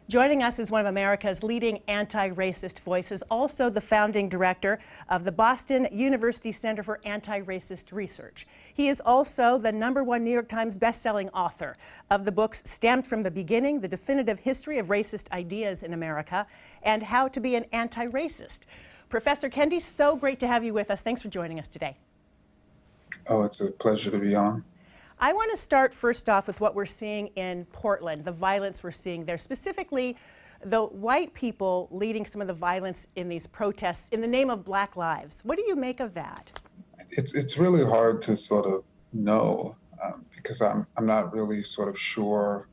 Joining us is one of America's leading anti-racist voices, also the founding director of the Boston University Center for Antiracist Research. He is also the #1 New York Times bestselling author of the books Stamped from the Beginning, The Definitive History of Racist Ideas in America, and How to Be an Antiracist. Professor Kendi, so great to have you with us. Thanks for joining us today. Oh, it's a pleasure to be on. I want to start first off with what we're seeing in Portland, the violence we're seeing there, specifically the white people leading some of the violence in these protests in the name of Black lives. What do you make of that? It's really hard to sort of know because I'm not really sort of sure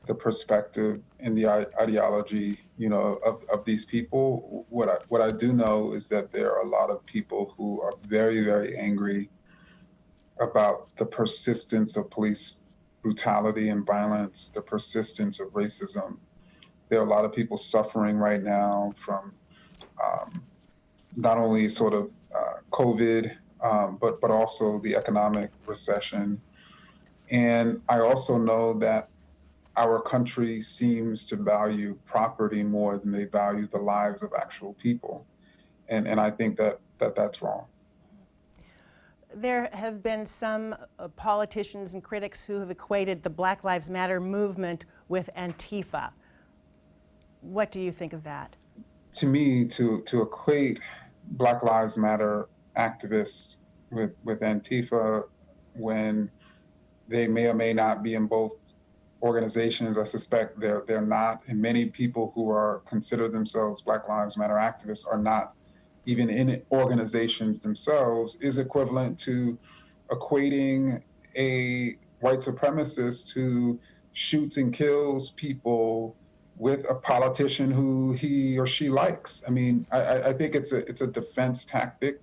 the perspective and the ideology, of these people. What I do know is that there are a lot of people who are very, very angry about the persistence of police brutality and violence, the persistence of racism. There are a lot of people suffering right now from not only sort of COVID, but also the economic recession. And I also know that our country seems to value property more than they value the lives of actual people. And I think that's wrong. There have been some politicians and critics who have equated the Black Lives Matter movement with Antifa. What do you think of that? To me, to equate Black Lives Matter activists with Antifa when they may or may not be in both organizations, I suspect they're not, and many people who are consider themselves Black Lives Matter activists are not even in organizations themselves, is equivalent to equating a white supremacist who shoots and kills people with a politician who he or she likes. I mean, I think it's a defense tactic,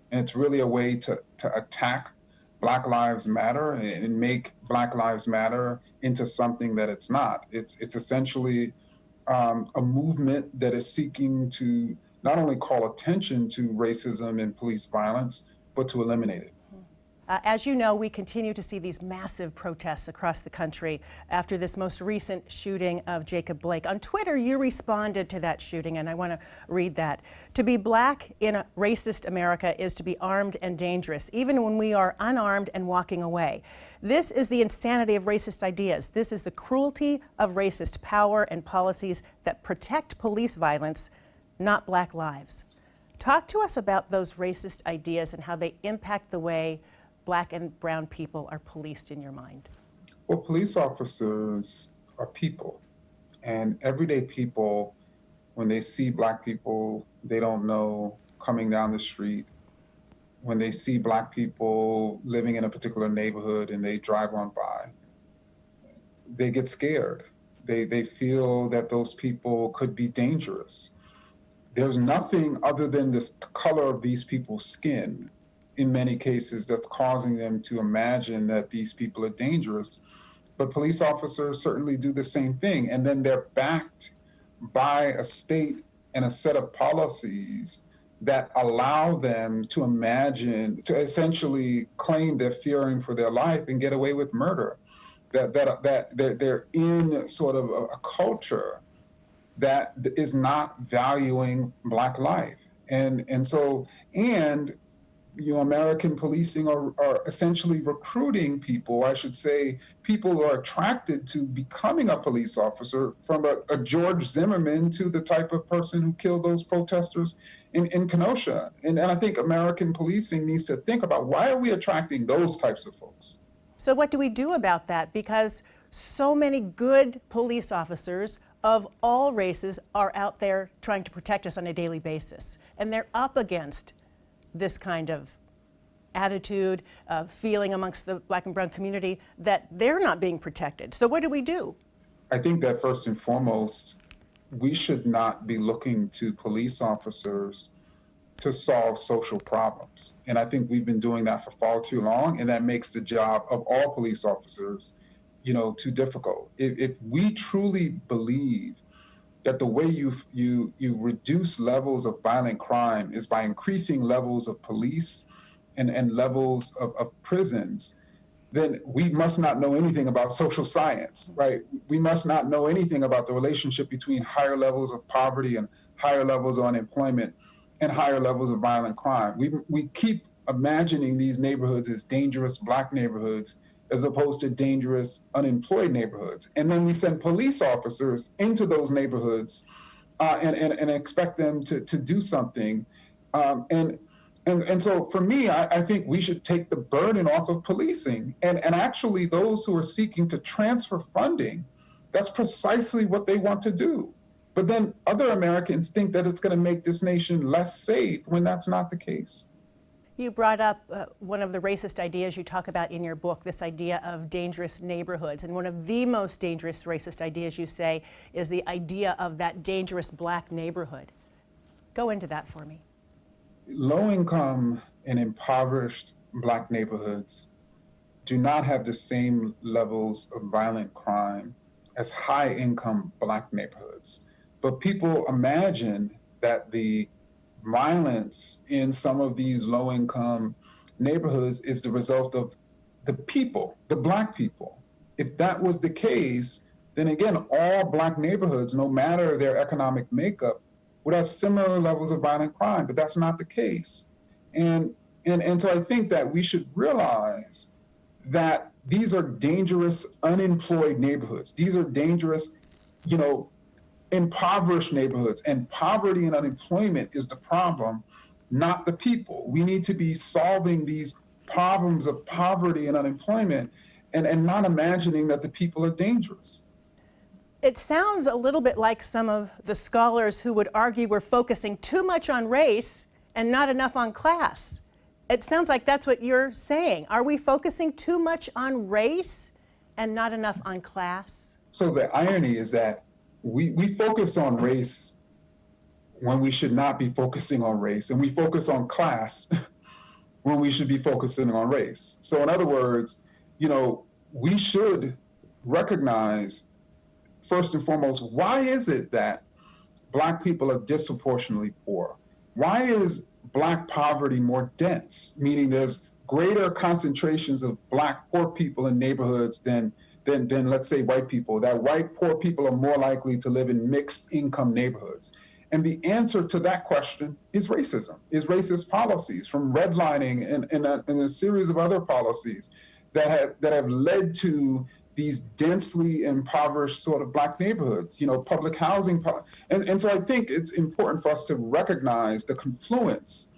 and it's really a way to attack Black Lives Matter and make Black Lives Matter into something that it's not. It's essentially a movement that is seeking to not only call attention to racism and police violence, but to eliminate it. As you know, we continue to see these massive protests across the country after this most recent shooting of Jacob Blake. On Twitter, you responded to that shooting, and I want to read that. To be Black in a racist America is to be armed and dangerous, even when we are unarmed and walking away. This is the insanity of racist ideas. This is the cruelty of racist power and policies that protect police violence, not Black lives. Talk to us about those racist ideas and how they impact the way Black and brown people are policed in your mind. Well, police officers are people, and everyday people, when they see Black people they don't know coming down the street, when they see Black people living in a particular neighborhood and they drive on by, they get scared. They feel that those people could be dangerous. There's nothing other than the color of these people's skin, in many cases, that's causing them to imagine that these people are dangerous. But police officers certainly do the same thing. And then they're backed by a state and a set of policies that allow them to imagine, to essentially claim they're fearing for their life and get away with murder. That they're in sort of a culture that is not valuing Black life. And American policing are essentially recruiting people, I should say, people who are attracted to becoming a police officer, from a George Zimmerman to the type of person who killed those protesters in Kenosha. And I think American policing needs to think about, why are we attracting those types of folks? So what do we do about that? Because so many good police officers of all races are out there trying to protect us on a daily basis. And they're up against this kind of attitude, feeling amongst the Black and brown community that they're not being protected. So what do we do? I think that first and foremost, we should not be looking to police officers to solve social problems. And I think we've been doing that for far too long, and that makes the job of all police officers too difficult. If we truly believe that the way you reduce levels of violent crime is by increasing levels of police and levels of prisons, then we must not know anything about social science, right? We must not know anything about the relationship between higher levels of poverty and higher levels of unemployment and higher levels of violent crime. We keep imagining these neighborhoods as dangerous Black neighborhoods as opposed to dangerous unemployed neighborhoods. And then we send police officers into those neighborhoods and expect them to do something. And so for me, I think we should take the burden off of policing. And actually those who are seeking to transfer funding, that's precisely what they want to do. But then other Americans think that it's going to make this nation less safe when that's not the case. You brought up one of the racist ideas you talk about in your book, this idea of dangerous neighborhoods. And one of the most dangerous racist ideas you say is the idea of that dangerous Black neighborhood. Go into that for me. Low-income and impoverished Black neighborhoods do not have the same levels of violent crime as high-income Black neighborhoods. But people imagine that the violence in some of these low-income neighborhoods is the result of the people, the Black people. If that was the case, then again, all Black neighborhoods, no matter their economic makeup, would have similar levels of violent crime, but that's not the case. And so I think that we should realize that these are dangerous, unemployed neighborhoods. These are dangerous, impoverished neighborhoods, and poverty and unemployment is the problem, not the people. We need to be solving these problems of poverty and unemployment and not imagining that the people are dangerous. It sounds a little bit like some of the scholars who would argue we're focusing too much on race and not enough on class. It sounds like that's what you're saying. Are we focusing too much on race and not enough on class? So the irony is that we focus on race when we should not be focusing on race, and we focus on class when we should be focusing on race. So in other words, we should recognize, first and foremost, why is it that Black people are disproportionately poor? Why is Black poverty more dense, meaning there's greater concentrations of Black poor people in neighborhoods than let's say white people, that white poor people are more likely to live in mixed income neighborhoods? And the answer to that question is racism, is racist policies, from redlining and a series of other policies that have led to these densely impoverished sort of Black neighborhoods, public housing. And so I think it's important for us to recognize the confluence,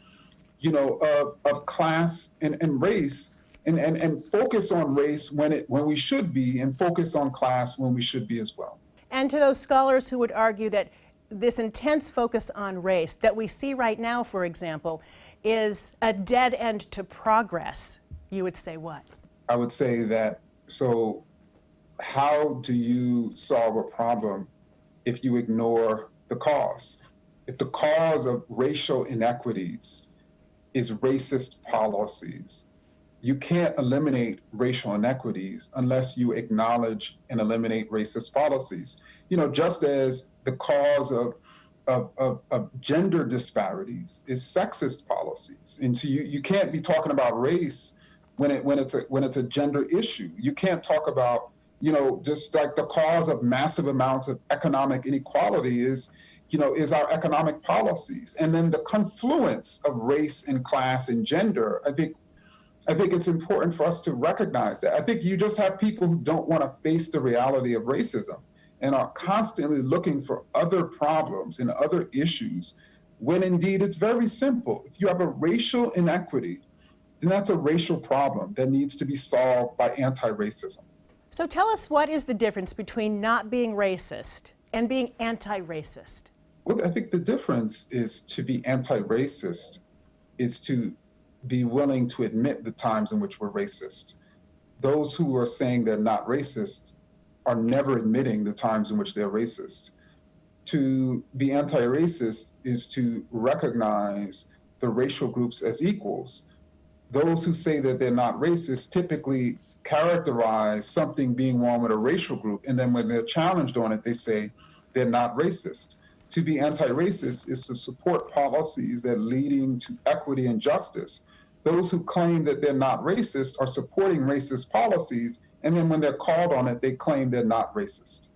of class and race, and focus on race when we should be, and focus on class when we should be as well. And to those scholars who would argue that this intense focus on race that we see right now, for example, is a dead end to progress, you would say what? I would say that, so how do you solve a problem if you ignore the cause? If the cause of racial inequities is racist policies, you can't eliminate racial inequities unless you acknowledge and eliminate racist policies. Just as the cause of gender disparities is sexist policies. And so you can't be talking about race when it's a gender issue. You can't talk about, just like the cause of massive amounts of economic inequality is our economic policies. And then the confluence of race and class and gender, I think it's important for us to recognize that. I think you just have people who don't want to face the reality of racism and are constantly looking for other problems and other issues, when indeed it's very simple. If you have a racial inequity, then that's a racial problem that needs to be solved by anti-racism. So tell us, what is the difference between not being racist and being anti-racist? Well, I think the difference is, to be anti-racist is to be willing to admit the times in which we're racist. Those who are saying they're not racist are never admitting the times in which they're racist. To be anti-racist is to recognize the racial groups as equals. Those who say that they're not racist typically characterize something being wrong with a racial group, and then when they're challenged on it, they say they're not racist. To be anti-racist is to support policies that are leading to equity and justice. those who claim that they're not racist are supporting racist policies, and then when they're called on it, they claim they're not racist.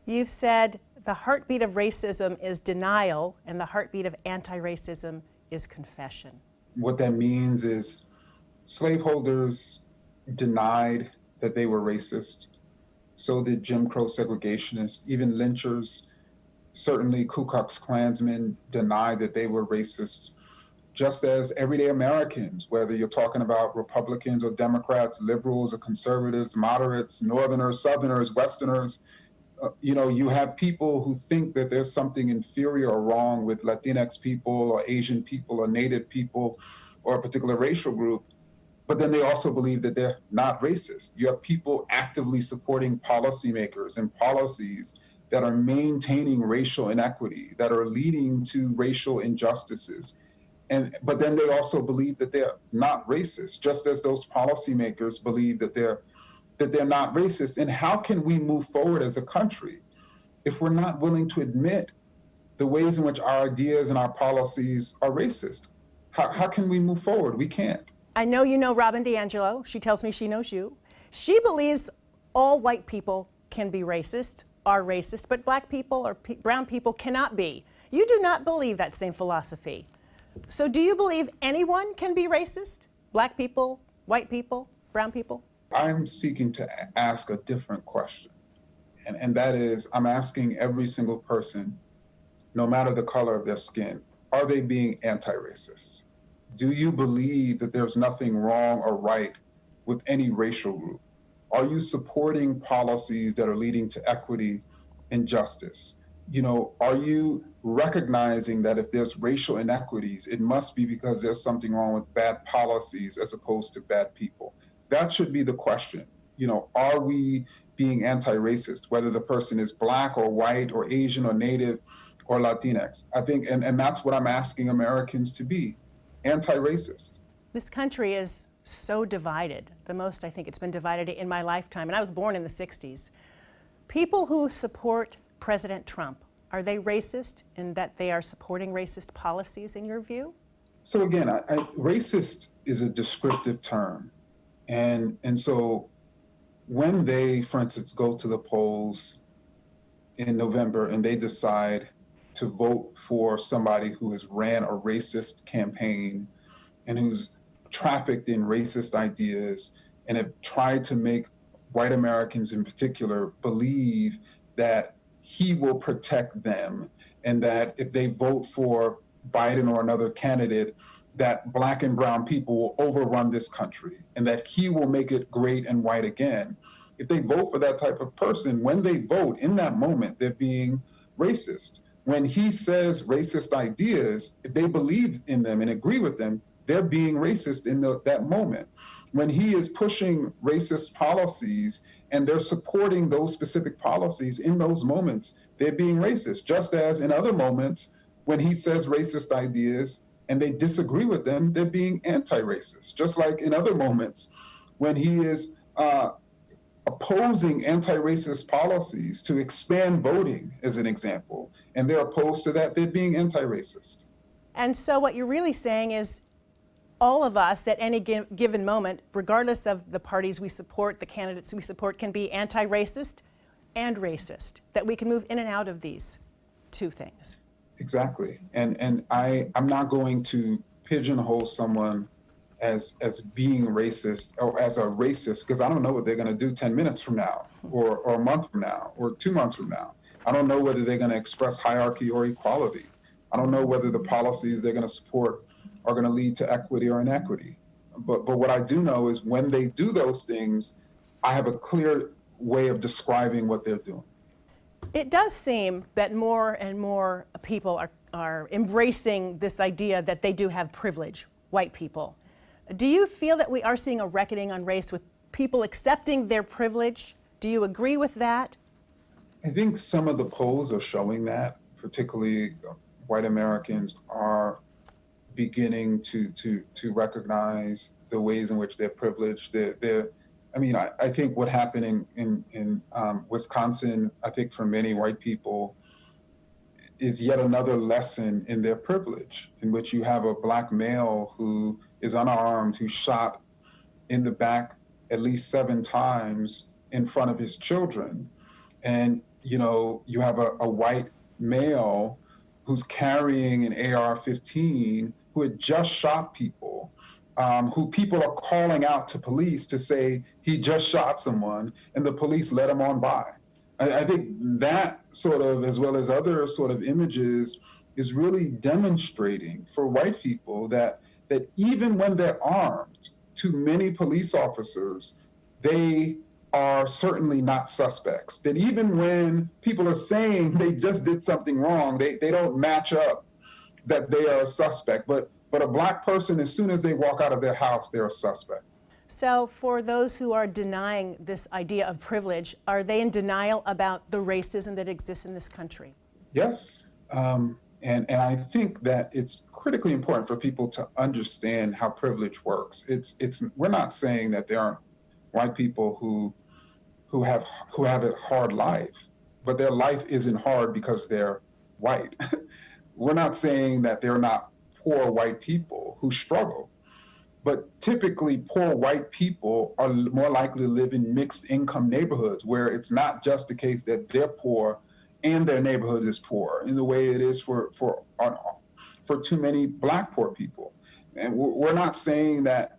You've said the heartbeat of racism is denial, and the heartbeat of anti-racism is confession. What that means is slaveholders denied that they were racist. So did Jim Crow segregationists, even lynchers. Certainly Ku Klux Klansmen denied that they were racist. Just as everyday Americans, whether you're talking about Republicans or Democrats, liberals or conservatives, moderates, Northerners, Southerners, Westerners, you have people who think that there's something inferior or wrong with Latinx people or Asian people or Native people or a particular racial group, but then they also believe that they're not racist. You have people actively supporting policymakers and policies that are maintaining racial inequity, that are leading to racial injustices. But then they also believe that they're not racist, just as those policymakers believe that they're not racist. And how can we move forward as a country if we're not willing to admit the ways in which our ideas and our policies are racist? How can we move forward? We can't. I know you know Robin DiAngelo. She tells me she knows you. She believes all white people can be racist, are racist, but black people or brown people cannot be. You do not believe that same philosophy. So do you believe anyone can be racist? Black people, white people, brown people? I'm seeking to ask a different question. And that is, I'm asking every single person, no matter the color of their skin, are they being anti-racist? Do you believe that there's nothing wrong or right with any racial group? Are you supporting policies that are leading to equity and justice? Are you recognizing that if there's racial inequities, it must be because there's something wrong with bad policies as opposed to bad people? That should be the question. Are we being anti-racist, whether the person is black or white or Asian or Native or Latinx? I think, and that's what I'm asking Americans to be, anti-racist. This country is so divided, the most I think it's been divided in my lifetime, and I was born in the 60s. People who support President Trump, are they racist in that they are supporting racist policies in your view? So again, racist is a descriptive term. And so when they, for instance, go to the polls in November and they decide to vote for somebody who has ran a racist campaign and who's trafficked in racist ideas and have tried to make white Americans in particular believe that he will protect them and that if they vote for Biden or another candidate, that black and brown people will overrun this country and that he will make it great and white again. If they vote for that type of person, when they vote in that moment, they're being racist. When he says racist ideas, if they believe in them and agree with them, they're being racist in that moment. When he is pushing racist policies and they're supporting those specific policies in those moments, they're being racist. Just as in other moments, when he says racist ideas and they disagree with them, they're being anti-racist. Just like in other moments, when he is opposing anti-racist policies to expand voting, as an example, and they're opposed to that, they're being anti-racist. And so what you're really saying is all of us at any given moment, regardless of the parties we support, the candidates we support, can be anti-racist and racist, that we can move in and out of these two things. Exactly. And I'm not going to pigeonhole someone as being racist or as a racist, because I don't know what they're going to do 10 minutes from now or a month from now or 2 months from now. I don't know whether they're going to express hierarchy or equality. I don't know whether the policies they're going to support are going to lead to equity or inequity. But what I do know is when they do those things, I have a clear way of describing what they're doing. It does seem that more and more people are embracing this idea that they do have privilege, white people. Do you feel that we are seeing a reckoning on race with people accepting their privilege? Do you agree with that? I think some of the polls are showing that, particularly white Americans are beginning to recognize the ways in which they're privileged. I think what happened in Wisconsin, I think for many white people, is yet another lesson in their privilege, in which you have a black male who is unarmed, who shot in the back at least 7 times in front of his children. And, you have a white male who's carrying an AR-15 who had just shot people, who people are calling out to police to say he just shot someone, and the police let him on by. I think that sort of, as well as other sort of images, is really demonstrating for white people that even when they're armed, to many police officers, they are certainly not suspects. That even when people are saying they just did something wrong, they don't match up that they are a suspect. But a black person, as soon as they walk out of their house, they're a suspect. So for those who are denying this idea of privilege, are they in denial about the racism that exists in this country? Yes. And I think that it's critically important for people to understand how privilege works. We're not saying that there aren't white people who have a hard life, but their life isn't hard because they're white. We're not saying that they're not poor white people who struggle, but typically poor white people are more likely to live in mixed income neighborhoods where it's not just the case that they're poor and their neighborhood is poor in the way it is for too many black poor people. And we're not saying that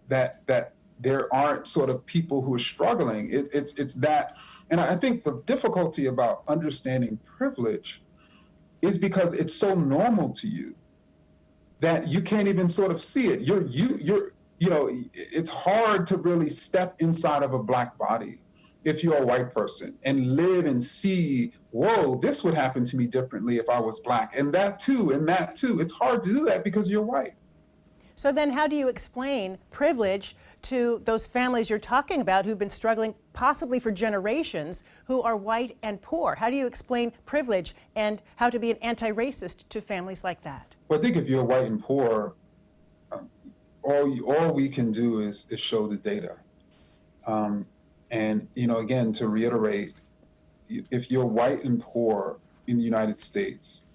there aren't sort of people who are struggling. It's that, and I think the difficulty about understanding privilege is because it's so normal to you that you can't even sort of see it. It's hard to really step inside of a black body if you're a white person and live and see, whoa, this would happen to me differently if I was black, and that too. It's hard to do that because you're white. So then how do you explain privilege to those families you're talking about who've been struggling possibly for generations, who are white and poor? How do you explain privilege and how to be an anti-racist to families like that? Well, I think if you're white and poor, all we can do is show the data. And, again, to reiterate, if you're white and poor in the United States,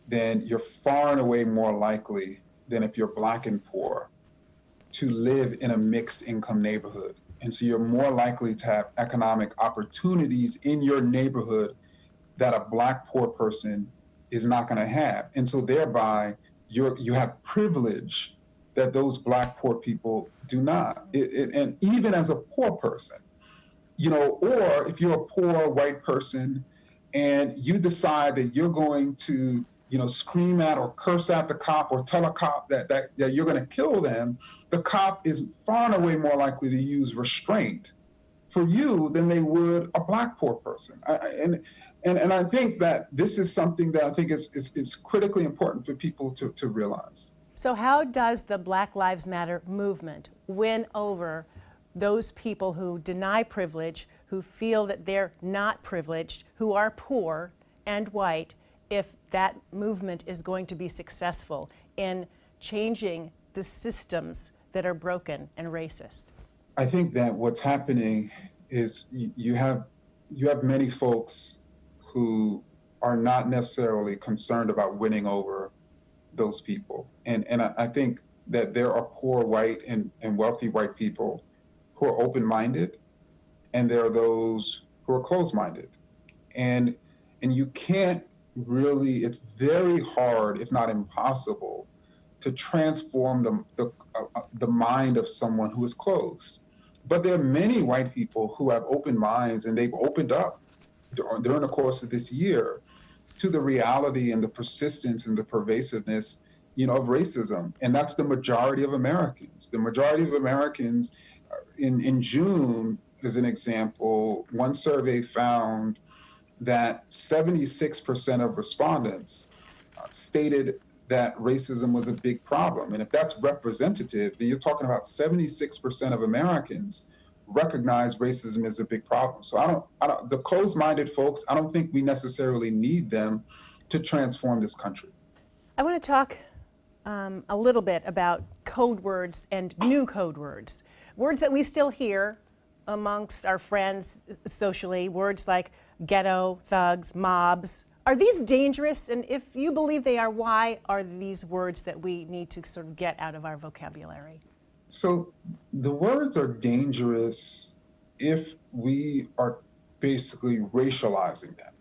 then you're far and away more likely than if you're black and poor to live in a mixed income neighborhood. And so you're more likely to have economic opportunities in your neighborhood that a black poor person is not going to have. And so thereby you have privilege that those black poor people do not. And even as a poor person, or if you're a poor white person and you decide that you're going to scream at or curse at the cop or tell a cop that you're going to kill them, the cop is far and away more likely to use restraint for you than they would a black poor person. And I think that this is something that I think is critically important for people to realize. So how does the Black Lives Matter movement win over those people who deny privilege, who feel that they're not privileged, who are poor and white, if that movement is going to be successful in changing the systems that are broken and racist? I think that what's happening is you have many folks who are not necessarily concerned about winning over those people. And I think that there are poor white and wealthy white people who are open-minded, and there are those who are closed-minded. And you can't really, it's very hard, if not impossible, to transform the mind of someone who is closed. But there are many white people who have open minds, and they've opened up during the course of this year to the reality and the persistence and the pervasiveness, of racism. And that's the majority of Americans. The majority of Americans in June, as an example, one survey found that 76% of respondents stated that racism was a big problem. And if that's representative, then you're talking about 76% of Americans recognize racism as a big problem. So the closed-minded folks, I don't think we necessarily need them to transform this country. I want to talk a little bit about code words and new code words. Words that we still hear amongst our friends socially, words like ghetto, thugs, mobs. Are these dangerous? And if you believe they are, why are these words that we need to sort of get out of our vocabulary? So the words are dangerous if we are basically racializing them.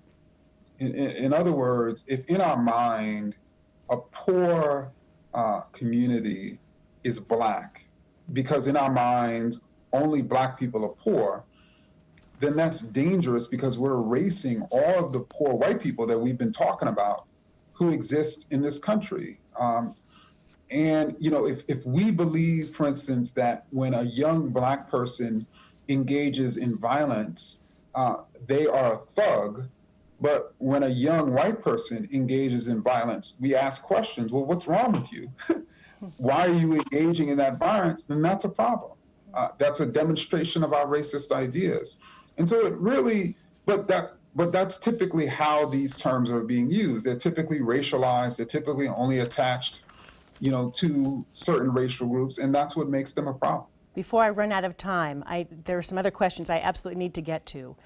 In other words, if in our mind a poor community is Black, because in our minds only Black people are poor, then that's dangerous because we're erasing all of the poor white people that we've been talking about who exist in this country. And if we believe, for instance, that when a young Black person engages in violence, they are a thug, but when a young white person engages in violence, we ask questions. Well, what's wrong with you? Why are you engaging in that violence? Then that's a problem. That's a demonstration of our racist ideas. And so it really, but that's typically how these terms are being used. They're typically racialized. They're typically only attached, to certain racial groups, and that's what makes them a problem. Before I run out of time, there are some other questions I absolutely need to get to.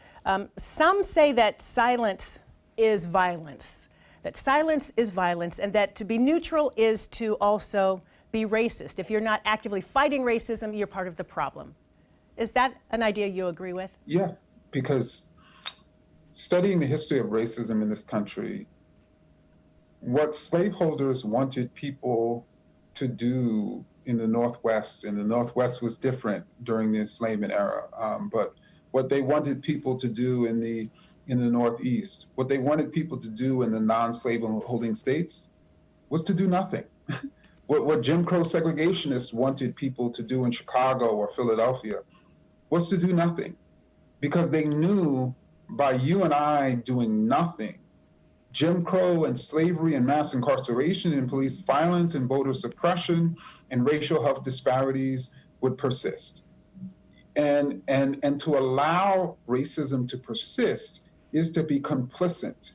Some say that silence is violence, and that to be neutral is to also be racist. If you're not actively fighting racism, you're part of the problem. Is that an idea you agree with? Yeah, because studying the history of racism in this country, what slaveholders wanted people to do in the Northwest, and the Northwest was different during the enslavement era, but what they wanted people to do in the Northeast, what they wanted people to do in the non-slave holding states was to do nothing. What Jim Crow segregationists wanted people to do in Chicago or Philadelphia was to do nothing, because they knew by you and I doing nothing, Jim Crow and slavery and mass incarceration and police violence and voter suppression and racial health disparities would persist. And to allow racism to persist is to be complicit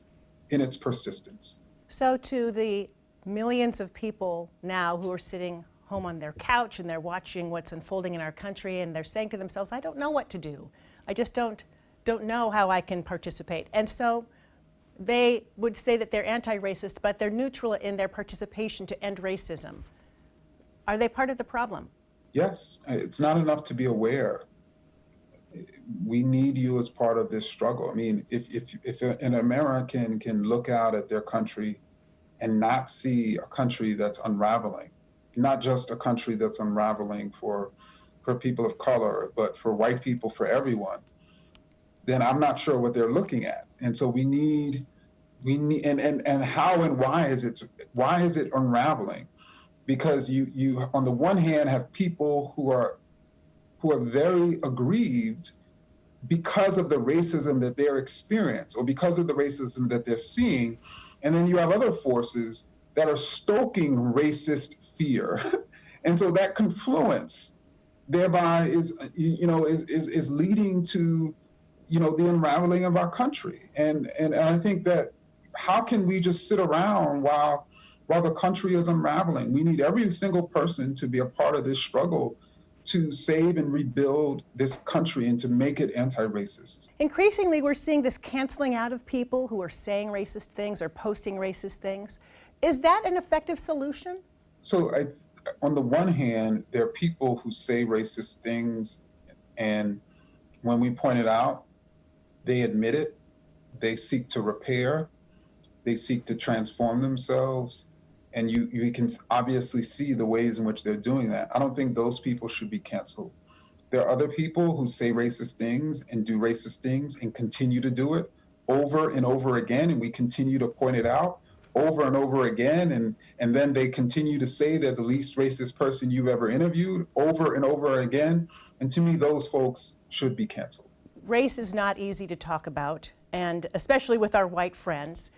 in its persistence. So to the millions of people now who are sitting home on their couch and they're watching what's unfolding in our country and they're saying to themselves, I don't know what to do. I just don't know how I can participate. And so they would say that they're anti-racist, but they're neutral in their participation to end racism. Are they part of the problem? Yes, it's not enough to be aware. We need you as part of this struggle. I mean, if an American can look out at their country and not see a country that's unraveling, not just a country that's unraveling for people of color, but for white people, for everyone, then I'm not sure what they're looking at. And so we need and how and why is it unraveling? Because you on the one hand have people who are very aggrieved because of the racism that they're experiencing or because of the racism that they're seeing, and then you have other forces that are stoking racist fear. And so that confluence thereby is leading to the unraveling of our country. And I think that how can we just sit around while the country is unraveling? We need every single person to be a part of this struggle to save and rebuild this country and to make it anti-racist. Increasingly, we're seeing this canceling out of people who are saying racist things or posting racist things. Is that an effective solution? So on the one hand, there are people who say racist things, and when we point it out, they admit it, they seek to repair, they seek to transform themselves, and you can obviously see the ways in which they're doing that. I don't think those people should be canceled. There are other people who say racist things and do racist things and continue to do it over and over again, and we continue to point it out over and over again, and then they continue to say they're the least racist person you've ever interviewed over and over again, and to me, those folks should be canceled. Race is not easy to talk about, and especially with our white friends.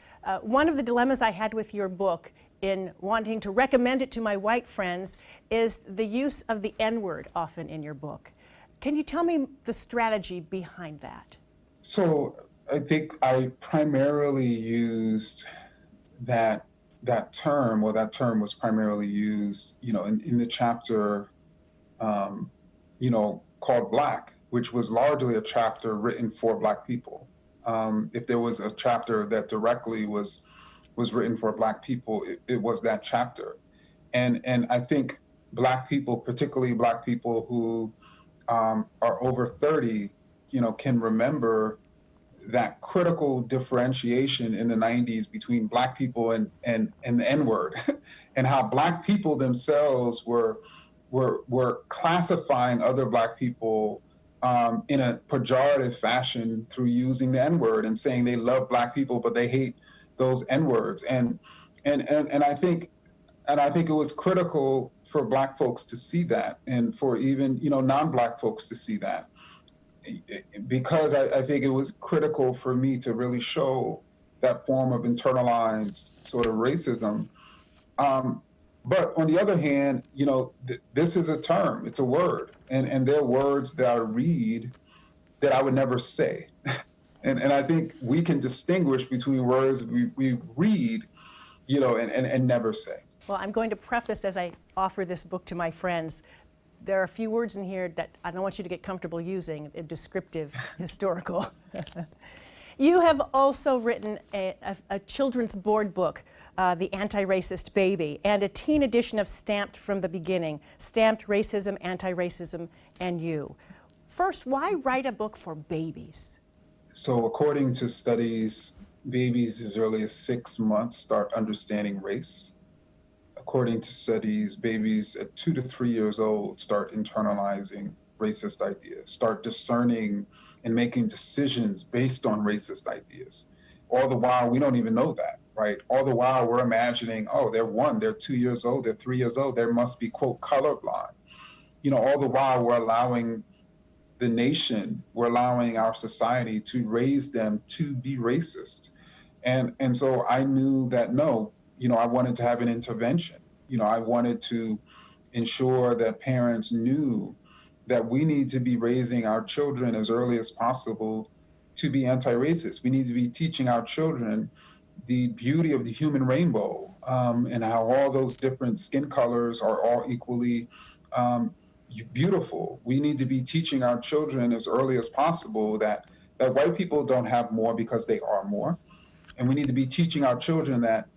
One of the dilemmas I had with your book in wanting to recommend it to my white friends is the use of the N-word often in your book. Can you tell me the strategy behind that? So I think I primarily used that term, or that term was primarily used, in the chapter, called Black, which was largely a chapter written for Black people. If there was a chapter that directly was written for Black people, it was that chapter. And I think Black people, particularly Black people who are over 30, can remember that critical differentiation in the 90s between Black people and the N-word, and how Black people themselves were classifying other Black people in a pejorative fashion through using the N-word and saying they love Black people, but they hate those N-words. And I think it was critical for Black folks to see that, and for even non-Black folks to see that, because I think it was critical for me to really show that form of internalized sort of racism. But on the other hand, this is a term, it's a word, and there are words that I read that I would never say. And I think we can distinguish between words we read, and never say. Well, I'm going to preface as I offer this book to my friends. There are a few words in here that I don't want you to get comfortable using, descriptive, historical. You have also written a children's board book, The Antiracist Baby, and a teen edition of Stamped from the Beginning, Stamped Racism, Antiracism, and You. First, why write a book for babies? So according to studies, babies as early as 6 months start understanding race. According to studies, babies at 2 to 3 years old start internalizing racist ideas, start discerning and making decisions based on racist ideas. All the while, we don't even know that, right? All the while, we're imagining, oh, they're 1, they're 2 years old, they're 3 years old, there must be, quote, colorblind. All the while, we're allowing the nation, we're allowing our society to raise them to be racist. And so I knew that, no, I wanted to have an intervention. I wanted to ensure that parents knew that we need to be raising our children as early as possible to be anti-racist. We need to be teaching our children the beauty of the human rainbow, and how all those different skin colors are all equally beautiful. We need to be teaching our children as early as possible that white people don't have more because they are more. And we need to be teaching our children that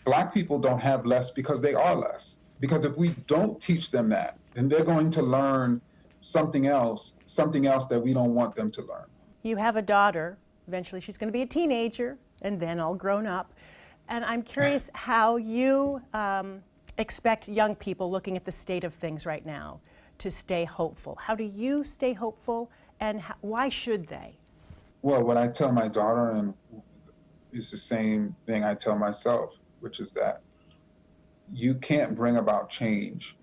Black people don't have less because they are less. Because if we don't teach them that, then they're going to learn something else that we don't want them to learn. You have a daughter. Eventually she's going to be a teenager and then all grown up. And I'm curious how you expect young people looking at the state of things right now to stay hopeful. How do you stay hopeful, and why should they? Well, what I tell my daughter, and it's the same thing I tell myself, which is that you can't bring about change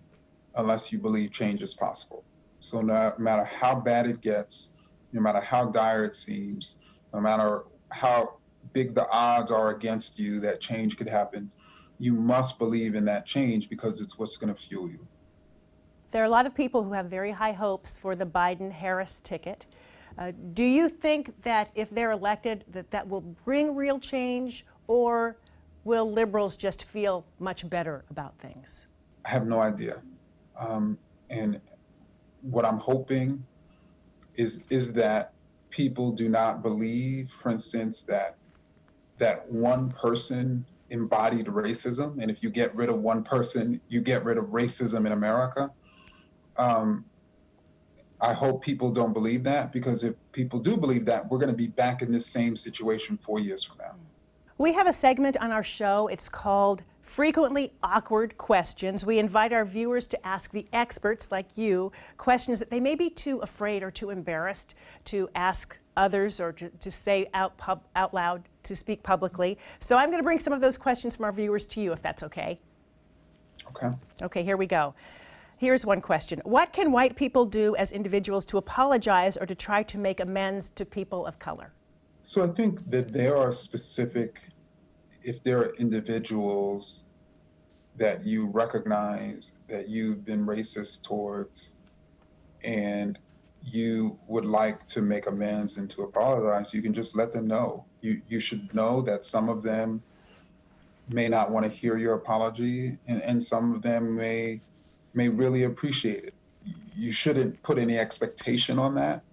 unless you believe change is possible. So no matter how bad it gets, no matter how dire it seems, no matter how big the odds are against you that change could happen, you must believe in that change, because it's what's going to fuel you. There are a lot of people who have very high hopes for the Biden-Harris ticket. Do you think that if they're elected, that will bring real change, or will liberals just feel much better about things? I have no idea. And what I'm hoping is that people do not believe, for instance, that one person embodied racism, and if you get rid of one person, you get rid of racism in America. I hope people don't believe that, because if people do believe that, we're going to be back in this same situation 4 years from now. We have a segment on our show. It's called Frequently Awkward Questions. We invite our viewers to ask the experts like you questions that they may be too afraid or too embarrassed to ask others, or to say out loud, to speak publicly. So I'm going to bring some of those questions from our viewers to you, if that's okay. Okay. Okay, here we go. Here's one question. What can white people do as individuals to apologize or to try to make amends to people of color? So I think that there are specific, if there are individuals that you recognize that you've been racist towards, and you would like to make amends and to apologize, you can just let them know. You should know that some of them may not want to hear your apology, and some of them may really appreciate it. You shouldn't put any expectation on that,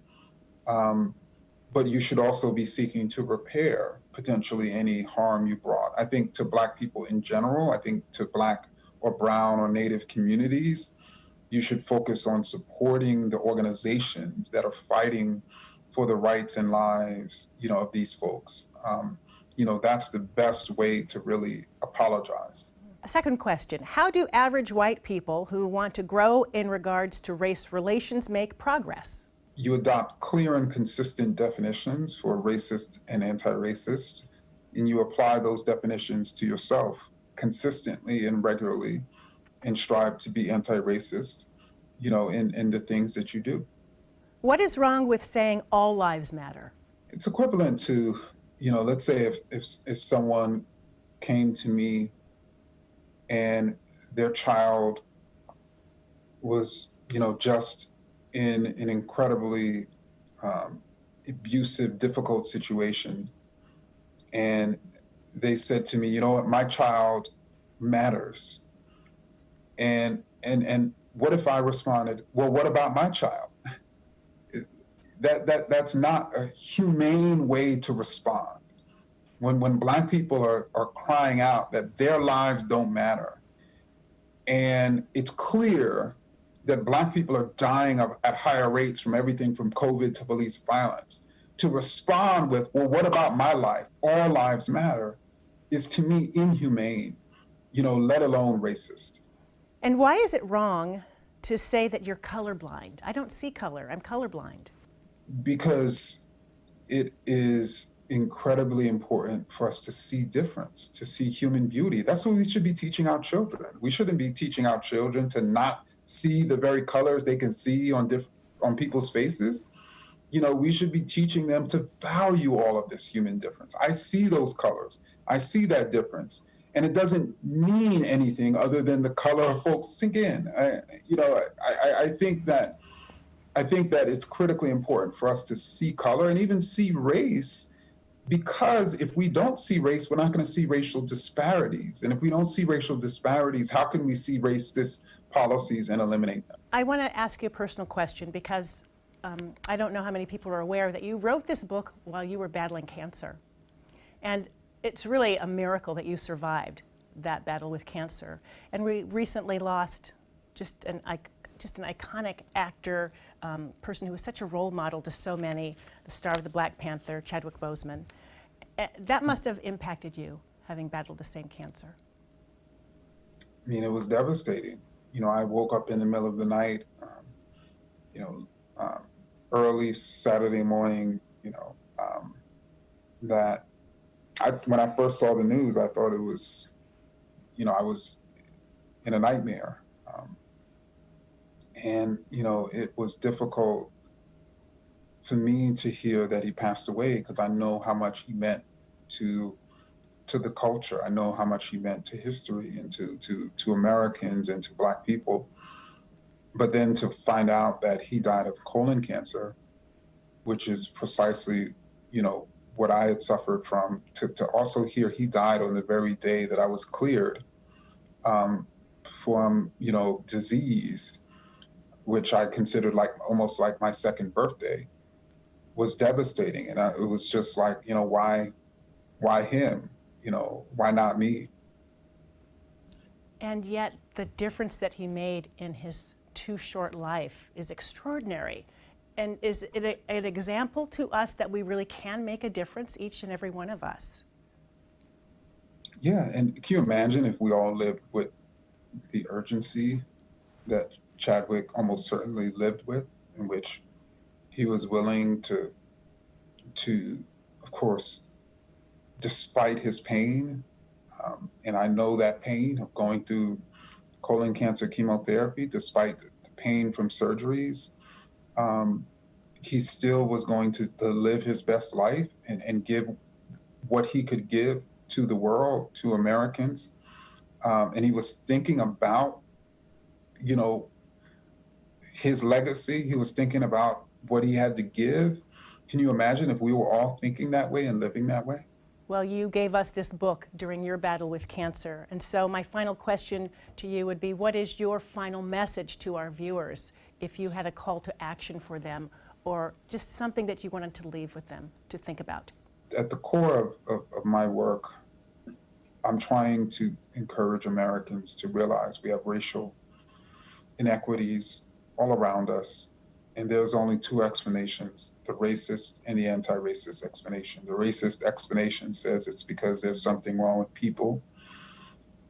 but you should also be seeking to repair potentially any harm you brought. I think to Black people in general, I think to Black or brown or native communities, you should focus on supporting the organizations that are fighting for the rights and lives, of these folks. That's the best way to really apologize. A second question, how do average white people who want to grow in regards to race relations make progress? You adopt clear and consistent definitions for racist and anti-racist, and you apply those definitions to yourself consistently and regularly, and strive to be anti-racist, in the things that you do. What is wrong with saying all lives matter? It's equivalent to, let's say if someone came to me and their child was, just in an incredibly abusive, difficult situation, and they said to me, you know what, my child matters. And what if I responded, well, what about my child? That's not a humane way to respond. When Black people are crying out that their lives don't matter, and it's clear that Black people are dying at higher rates from everything from COVID to police violence, to respond with, well, what about my life? All lives matter, is to me inhumane, let alone racist. And why is it wrong to say that you're colorblind? I don't see color, I'm colorblind. Because it is incredibly important for us to see difference, to see human beauty. That's what we should be teaching our children. We shouldn't be teaching our children to not see the very colors they can see on people's faces. We should be teaching them to value all of this human difference. I see those colors. I see that difference. And it doesn't mean anything other than the color of folks sink in. I think that it's critically important for us to see color and even see race, because if we don't see race, we're not going to see racial disparities. And if we don't see racial disparities, how can we see racist policies and eliminate them? I want to ask you a personal question, because I don't know how many people are aware that you wrote this book while you were battling cancer. And it's really a miracle that you survived that battle with cancer. And we recently lost just an iconic actor, person who was such a role model to so many, the star of the Black Panther, Chadwick Boseman. That must have impacted you, having battled the same cancer. I mean, it was devastating. I woke up in the middle of the night, early Saturday morning, that when I first saw the news, I thought it was, I was in a nightmare. And it was difficult for me to hear that he passed away, because I know how much he meant to the culture. I know how much he meant to history and to Americans and to Black people. But then to find out that he died of colon cancer, which is precisely, what I had suffered from, to also hear he died on the very day that I was cleared from, disease, which I considered almost like my second birthday, was devastating. And it was just like, why him? Why not me? And yet the difference that he made in his too short life is extraordinary. And is it an example to us that we really can make a difference, each and every one of us? Yeah, and can you imagine if we all lived with the urgency that Chadwick almost certainly lived with, in which he was willing to, of course, despite his pain, and I know that pain of going through colon cancer chemotherapy, despite the pain from surgeries, he still was going to live his best life and give what he could give to the world, to Americans. And he was thinking about, his legacy. He was thinking about what he had to give. Can you imagine if we were all thinking that way and living that way? Well, you gave us this book during your battle with cancer. And so my final question to you would be, what is your final message to our viewers, if you had a call to action for them, or just something that you wanted to leave with them to think about? At the core of my work I'm trying to encourage Americans to realize we have racial inequities all around us, and there's only two explanations, the racist and the anti-racist explanation. The racist explanation says it's because there's something wrong with people,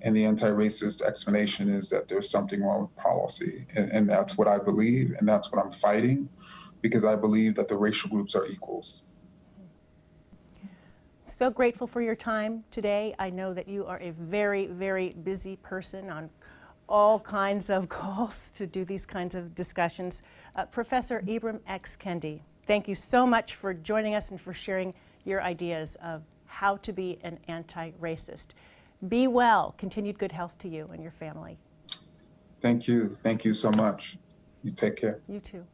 and the anti-racist explanation is that there's something wrong with policy. And that's what I believe, and that's what I'm fighting, because I believe that the racial groups are equals. So grateful for your time today. I know that you are a very, very busy person on all kinds of calls to do these kinds of discussions. Professor Ibram X. Kendi, thank you so much for joining us and for sharing your ideas of how to be an anti-racist. Be well. Continued good health to you and your family. Thank you. Thank you so much. You take care. You too.